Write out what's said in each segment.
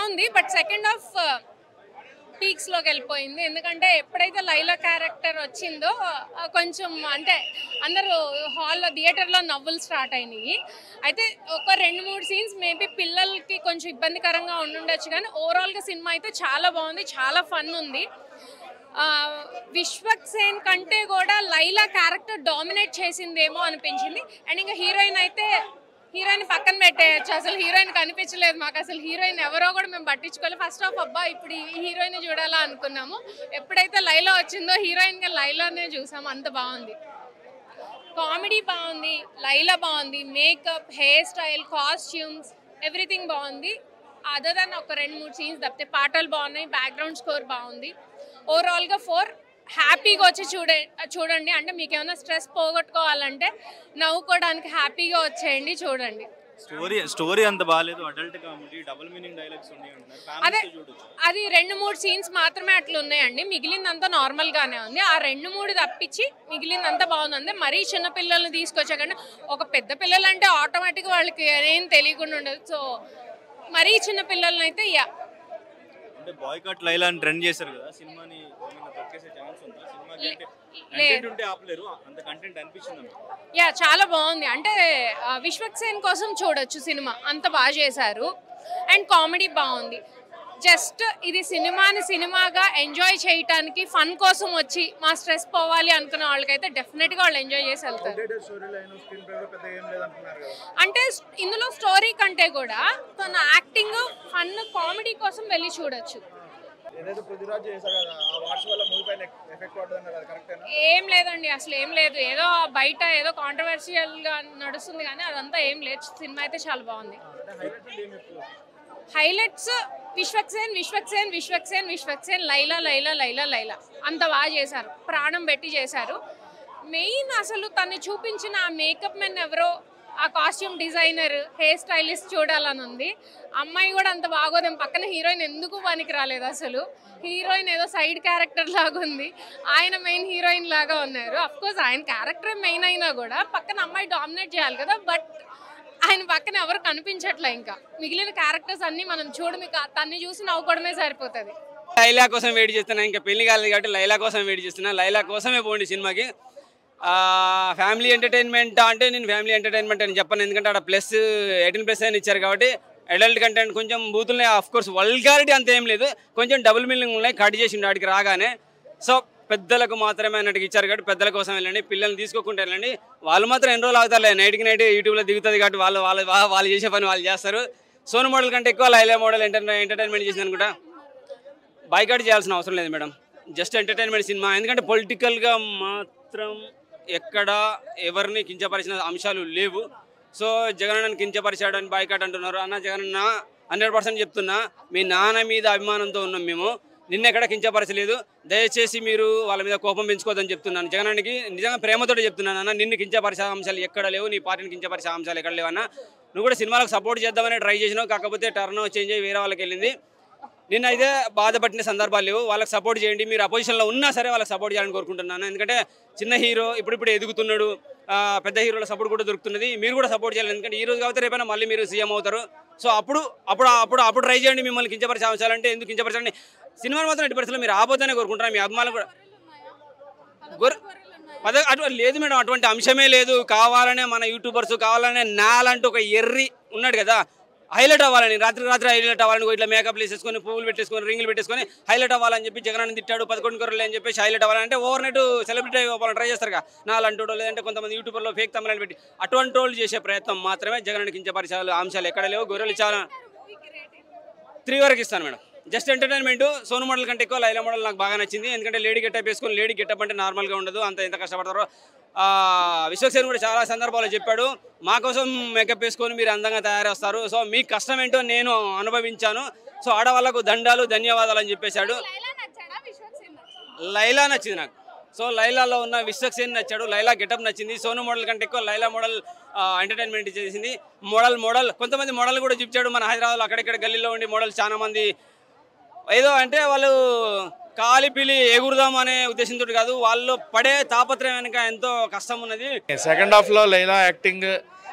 బాగుంది. But second half పీక్స్లోకి వెళ్ళిపోయింది. ఎందుకంటే ఎప్పుడైతే లైలా క్యారెక్టర్ వచ్చిందో కొంచెం అంటే అందరూ హాల్లో థియేటర్లో నవ్వులు స్టార్ట్ అయినాయి. అయితే ఒక 2-3 సీన్స్ మేబీ పిల్లలకి కొంచెం ఇబ్బందికరంగా ఉండుండొచ్చు, కానీ ఓవరాల్గా సినిమా అయితే చాలా బాగుంది, చాలా ఫన్ ఉంది. విశ్వక్ సేన్ కంటే కూడా లైలా క్యారెక్టర్ డామినేట్ చేసిందేమో అనిపించింది. అండ్ ఇంకా హీరోయిన్ పక్కన పెట్టేయచ్చు. అసలు హీరోయిన్ కనిపించలేదు మాకు. అసలు హీరోయిన్ ఎవరో కూడా మేము పట్టించుకోవాలి. ఫస్ట్ ఆఫ్ అబ్బా ఇప్పుడు ఈ హీరోయిన్ చూడాలా అనుకున్నాము. ఎప్పుడైతే లైలా వచ్చిందో హీరోయిన్గా లైలానే చూసాము. అంత బాగుంది. కామెడీ బాగుంది, లైలా బాగుంది, makeup, hair style, costumes, everything బాగుంది. అదర్ దాన్ ఒక 2-3 సీన్స్ తప్పితే పాటలు బాగున్నాయి, బ్యాక్గ్రౌండ్ స్కోర్ బాగుంది. ఓవరాల్గా 4 హ్యాపీగా వచ్చి చూడండి. అంటే మీకు ఏమైనా స్ట్రెస్ పోగొట్టుకోవాలంటే నవ్వుకోవడానికి హ్యాపీగా వచ్చేయండి, చూడండి. స్టోరీ అంత బాగాలేదు, adult comedy, double meaning dialogues ఉన్నాయి అంటున్నారు. అది 2-3 సీన్స్ మాత్రమే అట్లా ఉన్నాయండి. మిగిలిందంతా నార్మల్గానే ఉంది. ఆ 2-3 తప్పించి మిగిలిందంతా బాగుంది. మరీ చిన్న పిల్లల్ని తీసుకొచ్చాకంటే ఒక పెద్ద పిల్లలు అంటే ఆటోమేటిక్గా వాళ్ళకి ఏం తెలియకుండా ఉండదు. సో మరీ చిన్న పిల్లల్ని అయితే అంటే బాయ్కాట్ లైలా అని ట్రెండ్ చేశారు కదా, సినిమాని తొక్కేసే ఛాన్స్ ఉందా? సినిమాకి అంటే కంటెంట్ ఉంటే ఆపలేరు, అంత కంటెంట్ అనిపించింది. చాలా బాగుంది. అంటే విశ్వక్ సేన్ కోసం చూడొచ్చు సినిమా, అంత బాగా చేశారు. అండ్ కామెడీ బాగుంది. జస్ట్ ఇది సినిమాగా ఎంజాయ్ చేయడానికి ఫన్ కోసం వచ్చి మా స్ట్రెస్ పోవాలి అనుకున్న వాళ్ళకైతే డెఫినెట్గా వాళ్ళు ఎంజాయ్ చేసి వెళ్తారు. అంటే ఇందులో స్టోరీ కంటే కూడా తన యాక్టింగ్, ఫన్, కామెడీ కోసం వెళ్ళి చూడొచ్చు. ఏం లేదండి, అసలు ఏం లేదు. ఏదో బయట ఏదో కాంట్రవర్షియల్గా నడుస్తుంది, కానీ అదంతా ఏం లేదు. సినిమా అయితే చాలా బాగుంది. హైలైట్స్ విశ్వక్ సేన్ లైలా అంత బాగా చేశారు. ప్రాణం పెట్టి చేశారు. మెయిన్ అసలు తను చూపించిన ఆ మేకప్ మెన్ ఎవరో, ఆ కాస్ట్యూమ్ డిజైనర్, హెయిర్ స్టైలిస్ట్ చూడాలని ఉంది. అమ్మాయి కూడా అంత బాగోదేం. పక్కన హీరోయిన్ ఎందుకు పనికి రాలేదు. అసలు హీరోయిన్ ఏదో సైడ్ క్యారెక్టర్ లాగా ఉంది, ఆయన మెయిన్ హీరోయిన్ లాగా ఉన్నారు. అఫ్కోర్స్ ఆయన క్యారెక్టర్ మెయిన్ అయినా కూడా పక్కన అమ్మాయి డామినేట్ చేయాలి కదా. బట్ ఆయన పక్కన ఎవరు కనిపించట్లే. ఇంకా మిగిలిన క్యారెక్టర్స్ అన్ని మనం మీకు తన్ని చూసి నవ్వుకోవడమే సరిపోతుంది. లైలా కోసం వెయిట్ చేస్తున్నా. ఇంకా పెళ్లి కాలేదు కాబట్టి లైలా కోసం వెయిట్ చేస్తున్నా. లైలా కోసమే పోండి సినిమాకి. ఫ్యామిలీ ఎంటర్టైన్మెంట్ అంటే నేను ఫ్యామిలీ ఎంటర్టైన్మెంట్ అని చెప్పను, ఎందుకంటే అక్కడ +18+ అని ఇచ్చారు కాబట్టి అడల్ట్ కంటెంట్ కొంచెం బూతులున్నాయి. ఆఫ్కోర్స్ వల్గారిటీ అంత ఏం లేదు, కొంచెం డబుల్ మీనింగ్ ఉన్నాయి. కట్ చేసిండు వాడికి రాగానే. సో పెద్దలకు మాత్రమే అన్నట్టుగా ఇచ్చారు కాబట్టి పెద్దల కోసం వెళ్ళండి, పిల్లల్ని తీసుకోకుండా వెళ్ళండి. వాళ్ళు మాత్రం ఎన్ని రోజులు అవుతారులే, నైట్కి నైట్ యూట్యూబ్లో దిగుతుంది కాబట్టి వాళ్ళు చేసే పని వాళ్ళు చేస్తారు. సోను మోడల్ కంటే ఎక్కువ లైలా మోడల్ ఎంటర్టైన్మెంట్ చేసింది అనుకుంటా. బాయ్కాట్ చేయాల్సిన అవసరం లేదు మేడం, జస్ట్ ఎంటర్టైన్మెంట్ సినిమా. ఎందుకంటే పొలిటికల్గా మాత్రం ఎక్కడ ఎవరిని కించపరిచిన అంశాలు లేవు. సో జగనన్నని కించపరిచాడని బాయ్కాట్ అంటున్నారు. అన్న జగనన్న 100% చెప్తున్నా, మీ నాన్న మీద అభిమానంతో ఉన్నాం మేము, నిన్నెక్కడ కించపరచలేదు. దయచేసి మీరు వాళ్ళ మీద కోపం పెంచుకోవద్దని చెప్తున్నాను. జగనానికి నిజంగా ప్రేమతో చెప్తున్నాను అన్న, నిన్ను కించపరిచే అంశాలు ఎక్కడ లేవు, నీ పార్టీని కించపరిచే అంశాలు ఎక్కడ లేవు అన్న. నువ్వు కూడా సినిమాలకు సపోర్ట్ చేద్దామని ట్రై చేసినావు, కాకపోతే టర్న్ చేంజ్ అయ్యి వేరే వాళ్ళకి వెళ్ళింది. నిన్నైతే బాధపడిన సందర్భాలు లేవు. వాళ్ళకి సపోర్ట్ చేయండి, మీరు అపోజిషన్లో ఉన్నా సరే వాళ్ళకి సపోర్ట్ చేయాలని కోరుకుంటున్నాను. ఎందుకంటే చిన్న హీరో ఇప్పుడు ఎదుగుతున్నాడు, పెద్ద హీరోల సపోర్ట్ కూడా దొరుకుతున్నది. మీరు కూడా సపోర్ట్ చేయాలి, ఎందుకంటే ఈ రోజు కాబట్టి రేపైనా మళ్ళీ మీరు సీఎం అవుతారు. సో అప్పుడు ట్రై చేయండి. మిమ్మల్ని కించపరిచే అంశాలంటే ఎందుకు కించపరచండి. సినిమాలు మాత్రం 80% మీరు ఆపోతేనే కోరుకుంటున్నాను. మీ అభిమానులు కూడా అటు లేదు మేడం, అటువంటి అంశమే లేదు. కావాలనే మన యూట్యూబర్స్ కావాలనే నాలంటూ ఒక ఎర్రి ఉన్నాడు కదా, హైలైట్ అవ్వాలని, రాత్రి హైలైట్ అవ్వాలని, ఇట్లా మేకప్ వేసేసుకొని, పువ్వులు పెట్టేసుకొని, రింగులు పెట్టేసుకొని హైలైట్ అవ్వాలని చెప్పి జగనాన్ని తిట్టాడు 11 కొర్రలు అని చెప్పేసి హైలైట్ అవ్వాలంటే ఓవర్ నైట్ సెలబ్రిటీ అవ్వాలని ట్రై చేస్తారు కదా, నాలంటూ. లేదంటే కొంతమంది యూట్యూబర్లో ఫేక్ తమ్ములని పెట్టి అటువంటి రోల్ చేసే ప్రయత్నం మాత్రమే. జగనాన్ని కించపరిచే అంశాలు ఎక్కడ లేవు. గొర్రెలు చాలా 3 వరకు ఇస్తాను madam. Just entertainment. Sonu model కంటే ఎక్కువ లైలా మోడల్ నాకు బాగా నచ్చింది. ఎందుకంటే లేడీ గెటప్ వేసుకొని, లేడీ గెటప్ అంటే నార్మల్గా ఉండదు, అంత ఎంత కష్టపడతారో. విశ్వక్ సేన్ కూడా చాలా సందర్భాల్లో చెప్పాడు, మా కోసం మేకప్ వేసుకొని మీరు అందంగా తయారవుస్తారు, సో మీ కష్టం ఏంటో నేను అనుభవించాను, సో ఆడవాళ్ళకు దండాలు ధన్యవాదాలు అని చెప్పేశాడు. లైలా నచ్చింది నాకు. సో లైలాలో ఉన్న విశ్వక్ సేన్ నచ్చాడు, లైలా గెటప్ నచ్చింది. సోను మోడల్ కంటే ఎక్కువ లైలా మోడల్ ఎంటర్టైన్మెంట్ చేసింది. మోడల్ కొంతమంది మోడల్ కూడా చూపించాడు. మన హైదరాబాద్లో అక్కడెక్కడ గల్లీలో ఉండి మోడల్ చాలా మంది ఏదో అంటే వాళ్ళు కాలిపిలి ఎగురుదాం అనే ఉద్దేశంతో కాదు, వాళ్ళు పడే తాపత్రయం వెనుక ఎంతో కష్టం ఉన్నది. సెకండ్ హాఫ్లో లైలా యాక్టింగ్,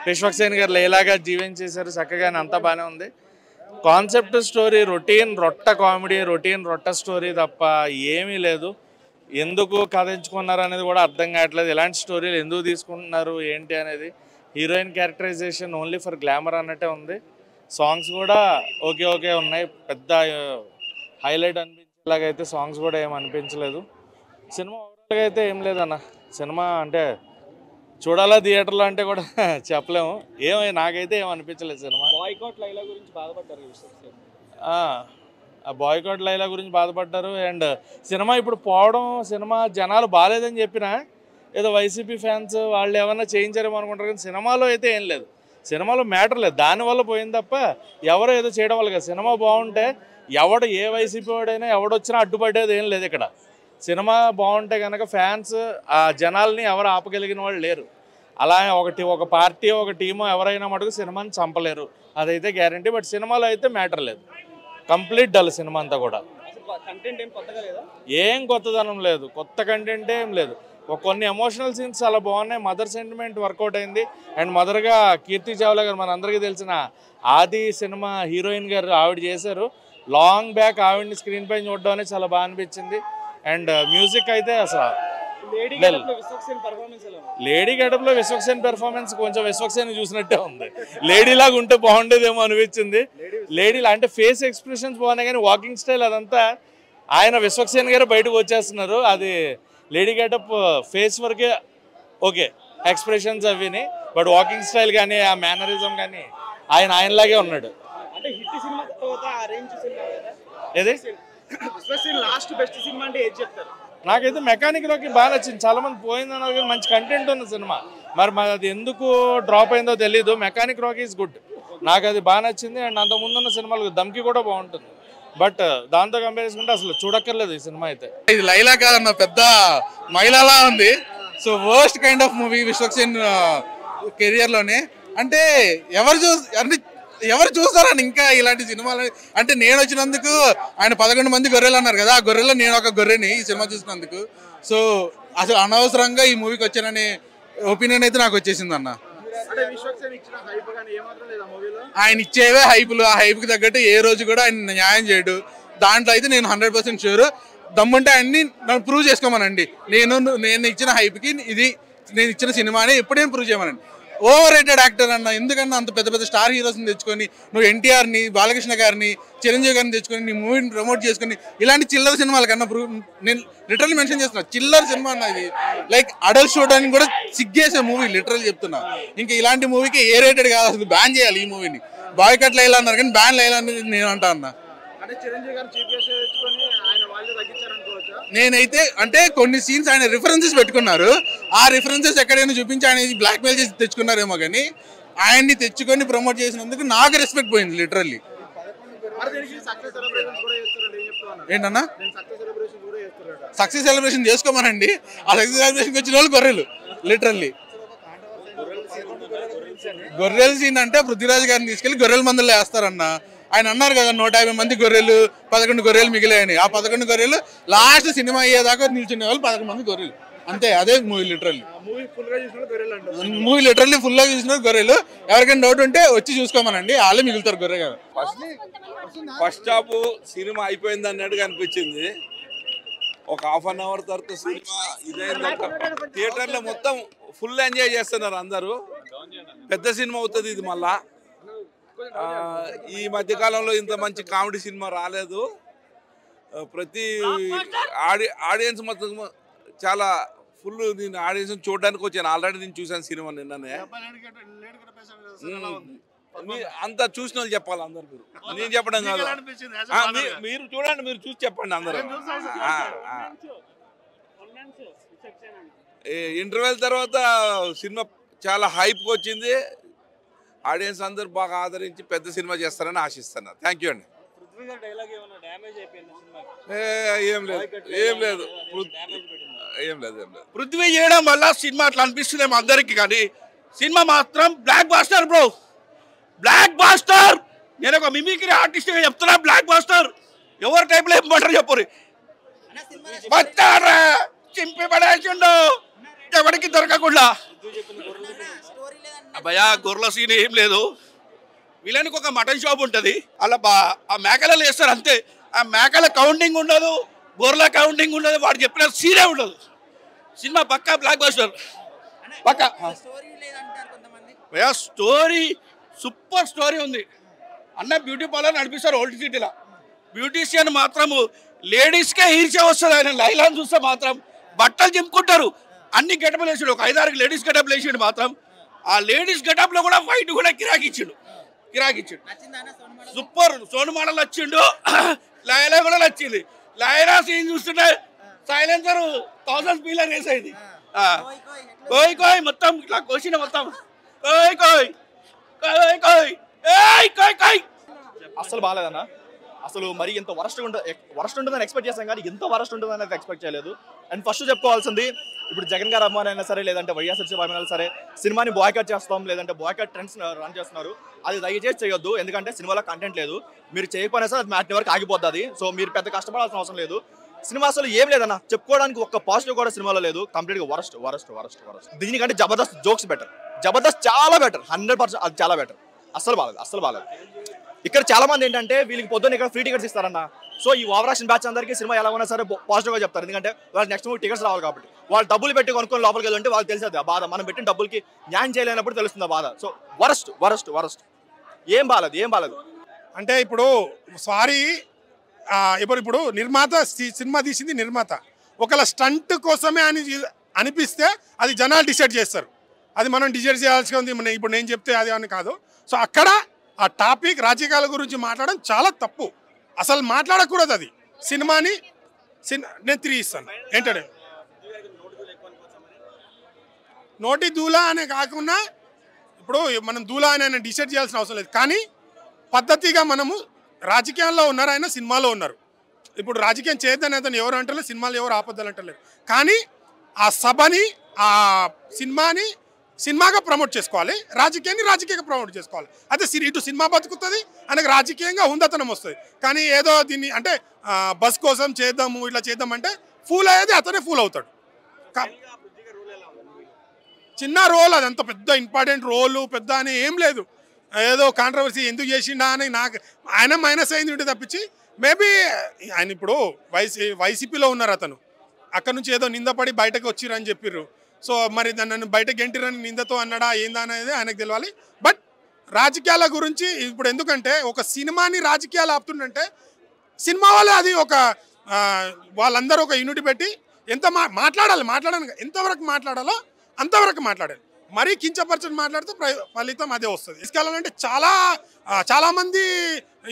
విశ్వక్ సేన్ గారు లైలాగా జీవించేశారు చక్కగా, అంతా బాగానే ఉంది. కాన్సెప్ట్ స్టోరీ రొటీన్ రొట్ట కామెడీ, రొటీన్ రొట్ట స్టోరీ తప్ప ఏమీ లేదు. ఎందుకు కథ ఎంచుకున్నారు అనేది కూడా అర్థం కావట్లేదు. ఇలాంటి స్టోరీలు ఎందుకు తీసుకుంటున్నారు ఏంటి అనేది. Heroine characterisation only for glamour అన్నట్టే ఉంది. సాంగ్స్ కూడా ఓకే ఉన్నాయి, పెద్ద హైలైట్ అనిపించేలాగైతే సాంగ్స్ కూడా ఏం అనిపించలేదు. సినిమా ఓవరాల్గా అయితే ఏం లేదన్న. సినిమా అంటే చూడాలా థియేటర్లో అంటే కూడా చెప్పలేము. నాకైతే ఏం అనిపించలేదు సినిమా. బాయ్కాట్ లైలా గురించి బాధపడ్డారు. ఆ బాయ్కాట్ లైలా గురించి బాధపడ్డారు. అండ్ సినిమా ఇప్పుడు పోవడం, సినిమా జనాలు బాగాలేదని చెప్పినా ఏదో వైసీపీ ఫ్యాన్స్ వాళ్ళు ఏమన్నా చేయించారేమో అనుకుంటారు, కానీ సినిమాలో అయితే ఏం లేదు. సినిమాలో మ్యాటర్ లేదు, దానివల్ల పోయింది తప్ప ఎవరో ఏదో చేయడం వల్ల కాదు. సినిమా బాగుంటే ఎవడు ఏ వైసీపీ వాడైనా ఎవడొచ్చినా అడ్డుపడేది ఏం లేదు ఇక్కడ. సినిమా బాగుంటే కనుక ఫ్యాన్స్ ఆ జనాల్ని ఎవరు ఆపగలిగిన వాళ్ళు లేరు. అలా ఒక పార్టీ ఒక టీము ఎవరైనా మటుకు సినిమాని చంపలేరు, అదైతే గ్యారంటీ. బట్ సినిమాలో అయితే మ్యాటర్ లేదు, కంప్లీట్ డల్ సినిమా అంతా కూడా. ఏం కొత్తదనం లేదు, కొత్త కంటెంట్ ఏం లేదు. కొన్ని ఎమోషనల్ సీన్స్ చాలా బాగున్నాయి. మదర్ సెంటిమెంట్ వర్కౌట్ అయింది. అండ్ మదర్గా కీర్తి చావ్లా గారు, మనందరికీ తెలిసిన ఆది సినిమా హీరోయిన్ గారు ఆవిడ చేశారు. లాంగ్ బ్యాక్ ఆవిడని స్క్రీన్ పైన చూడడం అనేది చాలా బాగా అనిపించింది. అండ్ మ్యూజిక్ అయితే అసలు లేడీ గెటప్లో విశ్వక్సేన్ పెర్ఫార్మెన్స్ కొంచెం విశ్వక్సేన్ చూసినట్టే ఉంది. లేడీలాగా ఉంటే బాగుండేదేమో అనిపించింది. లేడీలా అంటే ఫేస్ ఎక్స్ప్రెషన్స్ బాగున్నాయి, కానీ వాకింగ్ స్టైల్ అదంతా ఆయన విశ్వక్సేన్ గారు బయటకు వచ్చేస్తున్నారు. అది లేడీ గెటప్ ఫేస్ వరకే ఓకే, ఎక్స్ప్రెషన్స్ అవిని. బట్ వాకింగ్ స్టైల్ కానీ ఆ మేనరిజం కానీ ఆయనలాగే ఉన్నాడు. ఏది లాస్ట్ బెస్ట్ సినిమా అంటే ఏది చెప్తారు? నాకైతే మెకానిక్లోకి బాగా నచ్చింది. చాలా మంది పోయిందన్నారు కానీ మంచి కంటెంట్ ఉన్న సినిమా. మరి అది ఎందుకు డ్రాప్ అయిందో తెలీదు. మెకానిక్ రాక్ ఈజ్ గుడ్, నాకు అది బాగా నచ్చింది. అండ్ అంత ముందున్న సినిమాలు దమ్కి కూడా బాగుంటుంది. బట్ దాంతో కంపేర్ చేసుకుంటే అసలు చూడక్కర్లేదు ఈ సినిమా అయితే. ఇది లైలా కాదన్న, పెద్ద మహిళలా ఉంది. So worst kind of movie Vishwaksen కెరియర్లోనే. అంటే ఎవరు చూస్తారని ఇంకా ఇలాంటి సినిమాలు. అంటే నేను వచ్చినందుకు ఆయన 11 మంది గొర్రెలు అన్నారు కదా, ఆ గొర్రెల్లో నేను ఒక గొర్రెని ఈ సినిమా చూసినందుకు. సో అసలు అనవసరంగా ఈ మూవీకి వచ్చాననే ఒపీనియన్ అయితే నాకు వచ్చేసింది అన్న. ఆయన ఇచ్చేవే హైపులు, ఆ హైప్కి తగ్గట్టు ఏ రోజు కూడా ఆయన న్యాయం చేయడు. దాంట్లో అయితే నేను 100% షూర్. దమ్ముంటే ఆయన్ని నన్ను ప్రూవ్ చేసుకోమనండి. నేను ఇచ్చిన హైప్కి ఇది నేను ఇచ్చిన సినిమాని ఎప్పుడైనా ప్రూవ్ చేయమనండి. ఓవర్ రేటెడ్ యాక్టర్ అన్న, ఎందుకన్నా అంత పెద్ద పెద్ద స్టార్ హీరోస్ని తెచ్చుకొని నువ్వు ఎన్టీఆర్ని, బాలకృష్ణ గారిని, చిరంజీవి గారిని తెచ్చుకొని నీ మూవీని ప్రమోట్ చేసుకొని ఇలాంటి చిల్లర సినిమాల కన్నా నేను లిటరల్ మెన్షన్ చేస్తున్నా, చిల్లర సినిమా అన్న ఇది. లైక్ అడల్ట్ చూడడానికి కూడా సిగ్గేసే మూవీ, లిటరల్ చెప్తున్నా. ఇంకా ఇలాంటి మూవీకి ఏ రేటెడ్ కాదు, అసలు బ్యాన్ చేయాలి ఈ మూవీని. బాయ్కట్ లైలా అన్నారు కానీ బ్యాన్ లైలా అనేది నేను అంటా అన్నా. నేనైతే అంటే కొన్ని సీన్స్ ఆయన రిఫరెన్సెస్ పెట్టుకున్నారు, ఆ రిఫరెన్సెస్ ఎక్కడైనా చూపించి ఆయన బ్లాక్ మెయిల్ చేసి తెచ్చుకున్నారేమో, కానీ ఆయన్ని తెచ్చుకొని ప్రమోట్ చేసినందుకు నాకు రెస్పెక్ట్ పోయింది లిటరల్లీ. ఏంటన్నా సక్సెస్ సెలబ్రేషన్ చేసుకోమనండి. ఆ సక్సెస్ సెలబ్రేషన్కి వచ్చిన వాళ్ళు గొర్రెలు లిటరల్లీ. గొర్రెల సీన్ అంటే పృథ్వీరాజ్ గారిని తీసుకెళ్లి గొర్రెల మందులో వేస్తారన్న. ఆయన అన్నారు కదా 150 మంది గొర్రెలు, 11 గొర్రెలు మిగిలాయని. ఆ 11 గొర్రెలు లాస్ట్ సినిమా అయ్యేదాకా నిల్చునే వాళ్ళు 11 మంది గొర్రెలు అంతే. అదే మూవీ లిటరల్లీ. మూవీ లిటరల్లీ ఫుల్గా చూసిన గొర్రెలు. ఎవరికైనా డౌట్ ఉంటే వచ్చి చూసుకోమనండి, వాళ్ళే మిగులుతారు గొర్రె కదా. ఫస్ట్ హాఫ్ సినిమా అయిపోయింది అన్నట్టుగా అనిపించింది. ఒక హాఫ్ అన్ అవర్ తర్వాత సినిమా ఇదైంది. థియేటర్లో మొత్తం ఫుల్ ఎంజాయ్ చేస్తున్నారు అందరూ. పెద్ద సినిమా అవుతుంది ఇది. మళ్ళా ఈ మధ్యకాలంలో ఇంత మంచి కామెడీ సినిమా రాలేదు. ప్రతి ఆడియన్స్ మొత్తం చాలా ఫుల్. నేను ఆడియన్స్ చూడడానికి వచ్చాను, ఆల్రెడీ నేను చూసాను సినిమా నిన్ననే. అంతా చూసిన వాళ్ళు చెప్పాలి అందరు, మీరు నేను చెప్పడం కాదు. మీరు చూడండి, మీరు చూసి చెప్పండి అందరూ. ఇంటర్వెల్ తర్వాత సినిమా చాలా హైప్కి వచ్చింది. ఆడియన్స్ అందరూ బాగా ఆదరించి పెద్ద సినిమా చేస్తారని ఆశిస్తున్నారు. థ్యాంక్ యూ అండి. ఏం లేదు పృథ్వీ చేయడం వల్ల సినిమా అట్లా అనిపిస్తుంది అందరికి, కానీ సినిమా మాత్రం blockbuster bro, blockbuster. నేను ఒక మిమిక్రీ ఆర్టిస్ట్గా చెప్తున్నా, బ్లాక్ బాస్టర్. ఎవరి టైప్లో ఏమంటారు చెప్పరు, వచ్చారా చింపి పడేసిండు ఎవరికి దొరకకుండా. భయా గొర్రెల సీన్ ఏం లేదు, విలన్కి ఒక మటన్ షాప్ ఉంటుంది, అలా ఆ మేకలలో వేస్తారు అంతే. ఆ మేకల కౌంటింగ్ ఉండదు, గొర్రెల కౌంటింగ్ ఉండదు, వాడు చెప్పిన సీనే ఉండదు. సినిమా పక్కా బ్లాక్ బస్టర్, పక్కా. స్టోరీ సూపర్ స్టోరీ ఉంది అన్న. బ్యూటీ పార్లర్ నడిపిస్తారు ఓల్డ్ సిటీలో. బ్యూటీషియన్ మాత్రము లేడీస్కే ఈర్ష్య వస్తుంది. ఆయన లైలాన్ చూస్తే మాత్రం బట్టలు చింపుకుంటారు. అన్ని గెటప్లు వేసాడు, ఒక 5-6 లేడీస్ గెటప్లు వేసాడు మాత్రం. ఆ లేడీస్ గెటప్లో కూడా ఫైట్ కూడా కిరాకిచ్చాడు. సూపర్. సోను మోడల్ నచ్చిండు, లైలా కూడా నచ్చింది. లైలా సీన్ చూస్తుంటే సైలెన్సర్ 1000 స్పీలర్ వేసేది. కోయ్ కోయ్ మొత్తం ఇట్లా కోసిన మొత్తం కోయ్ కోయ్ కోయ్ కోయ్ కోయ్ కోయ్. అసలు బాగాలేదన్న. అసలు మరి ఇంత వరస్ట్ ఉంటుందని ఎక్స్పెక్ట్ చేస్తాం, కానీ ఇంత వరస్ట్ ఉంటుందని అయితే ఎక్స్పెక్ట్ చేయలేదు. అండ్ ఫస్ట్ చెప్పుకోవాల్సింది, ఇప్పుడు జగన్ గారు అభిమాని అయినా సరే, లేదంటే వైఎస్ఆర్సీపీ అభిమానులు సరే, సినిమాని బాయ్కాట్ చేస్తాం, లేదంటే బాయ్కాట్ ట్రెండ్స్ రన్ చేస్తున్నారు. అది దయచేసి చేయొద్దు, ఎందుకంటే సినిమాలో కంటెంట్ లేదు. మీరు చేయకపోయినా సరే అది మ్యాట్ని వరకు ఆగిపోతుంది. సో మీరు పెద్ద కష్టపడాల్సిన అవసరం లేదు. సినిమా అసలు ఏం లేదన్న, చెప్పుకోవడానికి ఒక్క పాజిటివ్ కూడా సినిమాలో లేదు. కంప్లీట్గా వరస్ట్. దీనికంటే జబర్దస్త్ జోక్స్ బెటర్. జబర్దస్త్ చాలా బెటర్, 100% అది చాలా బెటర్. అస్సలు బాగాలేదు. ఇక్కడ చాలా మంది ఏంటంటే వీళ్ళకి పొద్దున్న ఇక్కడ ఫ్రీ టికెట్స్ ఇస్తారన్న. సో ఈ ఓవరాక్షన్ బ్యాచ్ అందరికీ సినిమా ఎలా ఉన్నా సరే పాజిటివ్గా చెప్తారు, ఎందుకంటే వాళ్ళకి నెక్స్ట్ మూవీ టికెట్స్ రావాలి కాబట్టి. వాళ్ళు డబ్బులు పెట్టి కొనుక్కొని లోపలికి వెళ్ళి వాళ్ళకి తెలిసేది ఆ బాధ. మనం పెట్టిన డబ్బులకి న్యాయం చేయలేనప్పుడు తెలుస్తుంది ఆ బాధ. సో వరస్ట్ ఏం బాగాలేదు. అంటే ఇప్పుడు సారీ, ఇప్పుడు నిర్మాత సినిమా తీసింది నిర్మాత. ఒకవేళ స్టంట్ కోసమే అని అనిపిస్తే అది జనాలు డిసైడ్ చేస్తారు. అది మనం డిసైడ్ చేయాల్సి ఉంది. ఇప్పుడు నేను చెప్తే అది అని కాదు. సో అక్కడ ఆ టాపిక్ రాజకీయాల గురించి మాట్లాడడం చాలా తప్పు. అసలు మాట్లాడకూడదు అది. సినిమాని నేను 3 ఇస్తాను. ఏంటంటే నోటి దూలా అనే కాకుండా ఇప్పుడు మనం దూలా అని డిసైడ్ చేయాల్సిన అవసరం లేదు. కానీ పద్ధతిగా మనము రాజకీయాల్లో ఉన్నారు, ఆయన సినిమాలో ఉన్నారు. ఇప్పుడు రాజకీయం చేయొద్దని అతను ఎవరు అంటలేదు, సినిమాలు ఎవరు ఆపద్దని అంటలేరు. కానీ ఆ సభని ఆ సినిమాని సినిమాగా ప్రమోట్ చేసుకోవాలి, రాజకీయంగా ప్రమోట్ చేసుకోవాలి. అయితే ఇటు సినిమా బతుకుతుంది, ఆయనకు రాజకీయంగా హుందతనం వస్తుంది. కానీ ఏదో దీన్ని అంటే బస్ కోసం చేద్దాము ఇట్లా చేద్దామంటే ఫూల్ అయ్యేది అతనే ఫూల్ అవుతాడు. చిన్న రోల్, అది అంత పెద్ద ఇంపార్టెంట్ రోలు పెద్ద అని ఏం లేదు. ఏదో కాంట్రవర్సీ ఎందుకు చేసిండా అని నాకు ఆయన మైనస్ అయింది ఉంటే తప్పించి, మేబీ ఆయన ఇప్పుడు వైసీపీలో ఉన్నారు. అతను అక్కడ నుంచి ఏదో నిందపడి బయటకు వచ్చిరని చెప్పిర్రు. సో మరి నన్ను బయట గెంటిరని నిందతో అన్నాడా ఏందా అనేది ఆయనకు తెలియాలి. బట్ రాజకీయాల గురించి ఇప్పుడు ఎందుకంటే ఒక సినిమాని రాజకీయాలు ఆపుతుండంటే సినిమా వాళ్ళు అది ఒక వాళ్ళందరూ ఒక యూనిట్ పెట్టి ఎంత మాట్లాడాలి ఎంతవరకు మాట్లాడాలో అంతవరకు మాట్లాడాలి. మరీ కించపరచని మాట్లాడితే ఫలితం అదే వస్తుంది. తీసుకెళ్ళాలంటే చాలామంది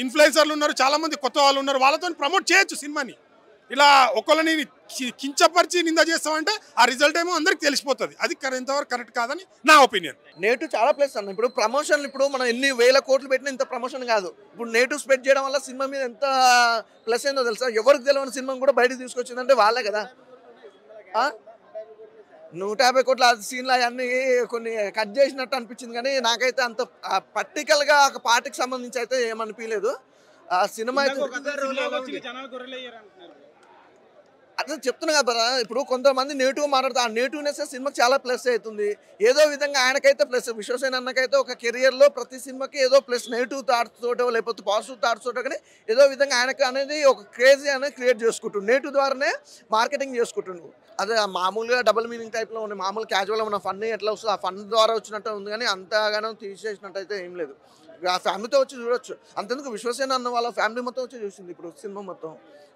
ఇన్ఫ్లుయెన్సర్లు ఉన్నారు, చాలామంది కొత్త వాళ్ళు ఉన్నారు, వాళ్ళతో ప్రమోట్ చేయొచ్చు సినిమాని. ఇలా ఒకళ్ళని కించపరిచి నింద చేస్తామంటే ఆ రిజల్ట్ ఏమో అందరికి తెలిసిపోతుంది. అది ఎంతవరకు కరెక్ట్ కాదని నా ఒపీనియన్. నేటివ్ చాలా ప్లస్ అన్న. ఇప్పుడు ప్రమోషన్, ఇప్పుడు మనం ఎన్ని వేల కోట్లు పెట్టినా ఇంత ప్రమోషన్ కాదు. ఇప్పుడు నేటివ్ స్ప్రెడ్ చేయడం వల్ల సినిమా మీద ఎంత ప్లస్ అయిందో తెలుసా? ఎవరికి తెలియని సినిమా కూడా బయటకు తీసుకొచ్చిందంటే వాళ్ళే కదా. 150 కోట్ల సీన్లు అవన్నీ కొన్ని కట్ చేసినట్టు అనిపించింది, కానీ నాకైతే అంత పర్టికల్గా ఒక పార్టీకి సంబంధించి అయితే ఏమనిపించలేదు. ఆ సినిమా అయితే అదే చెప్తున్నా కదా. ఇప్పుడు కొంతమంది నెగిటివ్ మాట్లాడుతూ ఆ నెగిటివ్నెస్ సినిమాకి చాలా ప్లస్ అవుతుంది. ఏదో విధంగా ఆయనకైతే ప్లస్, విశ్వసేన అన్నకైతే ఒక కెరియర్లో ప్రతి సినిమాకి ఏదో ప్లస్ నెగిటివ్ థాట్స్ తోటో లేకపోతే పాజిటివ్ థాట్స్ తోటో, కానీ ఏదో విధంగా ఆయనకు అనేది ఒక క్రేజీ అనేది క్రియేట్ చేసుకుంటుండు. నెగిటివ్ ద్వారానే మార్కెటింగ్ చేసుకుంటుండు. అదే మామూలుగా డబుల్ మీనింగ్ టైప్లో ఉంది, మామూలు క్యాజువల్గా ఉన్న ఫన్ ఎట్లా వస్తుంది ఆ ఫన్ ద్వారా వచ్చినట్టు ఉంది, కానీ అంతగానో తీసేసినట్టు అయితే ఏం లేదు. ఆ ఫ్యామిలీతో వచ్చి చూడొచ్చు. అంతెందుకు విశ్వసేన అన్న వాళ్ళ ఫ్యామిలీ మొత్తం వచ్చి చూసింది ఇప్పుడు సినిమా మొత్తం.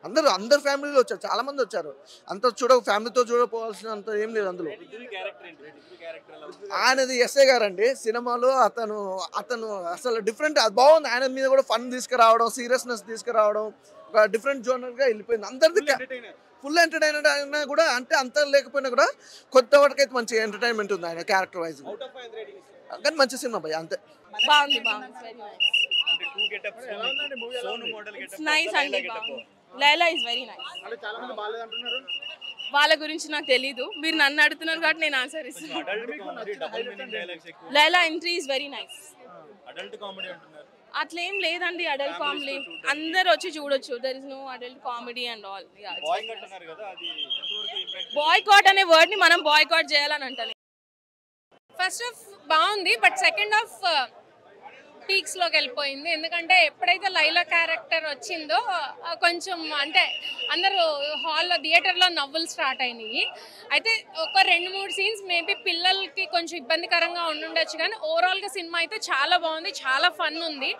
అందరు ఫ్యామిలీలో వచ్చారు, చాలా మంది వచ్చారు. అంత ఫ్యామిలీతో చూడపోవాల్సినంత ఏం లేదు అందులో. ఆయనది ఎస్ఏ గారండి సినిమాలో. అతను అసలు డిఫరెంట్, అది బాగుంది. ఆయన మీద కూడా ఫన్ తీసుకురావడం, సీరియస్నెస్ తీసుకురావడం, ఒక డిఫరెంట్ జోనర్గా వెళ్ళిపోయింది. అందరిది ఫుల్ ఎంటర్టైన్మెంట్ అయినా కూడా, అంటే అంత లేకపోయినా కూడా కొత్త వాటికైతే మంచి ఎంటర్టైన్మెంట్ ఉంది ఆయన క్యారెక్టర్ వైజ్. కానీ మంచి సినిమా భయ, అంతే. Laila is very nice. వాళ్ళ గురించి నాకు తెలీదు, మీరు నన్ను అడుగుతున్నారు కాబట్టి నేను ఆన్సర్ ఇస్తాను. Laila entry is very nice. అట్లేం లేదండి అడల్ట్ కామెడీ, అందరు వచ్చి చూడొచ్చు. There is no adult comedy and all. Boycott అనే వర్డ్ ని మనం బాయ్కాట్ చేయాలని అంటాను. ఫస్ట్ హాఫ్ బాగుంది, బట్ సెకండ్ హాఫ్ పీక్స్లోకి వెళ్ళిపోయింది. ఎందుకంటే ఎప్పుడైతే లైలా క్యారెక్టర్ వచ్చిందో కొంచెం అంటే అందరూ హాల్లో థియేటర్లో నవ్వులు స్టార్ట్ అయినాయి. అయితే ఒక 2-3 సీన్స్ మేబీ పిల్లలకి కొంచెం ఇబ్బందికరంగా ఉండుండొచ్చు, కానీ ఓవరాల్గా సినిమా అయితే చాలా బాగుంది, చాలా ఫన్ ఉంది.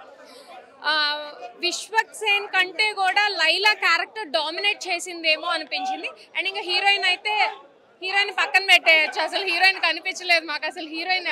విశ్వక్ సేన్ కంటే కూడా లైలా క్యారెక్టర్ డామినేట్ చేసిందేమో అనిపించింది. అండ్ ఇంకా హీరోయిన్ పక్కన పెట్టేయచ్చు, అసలు హీరోయిన్ కనిపించలేదు మాకు. అసలు హీరోయిన్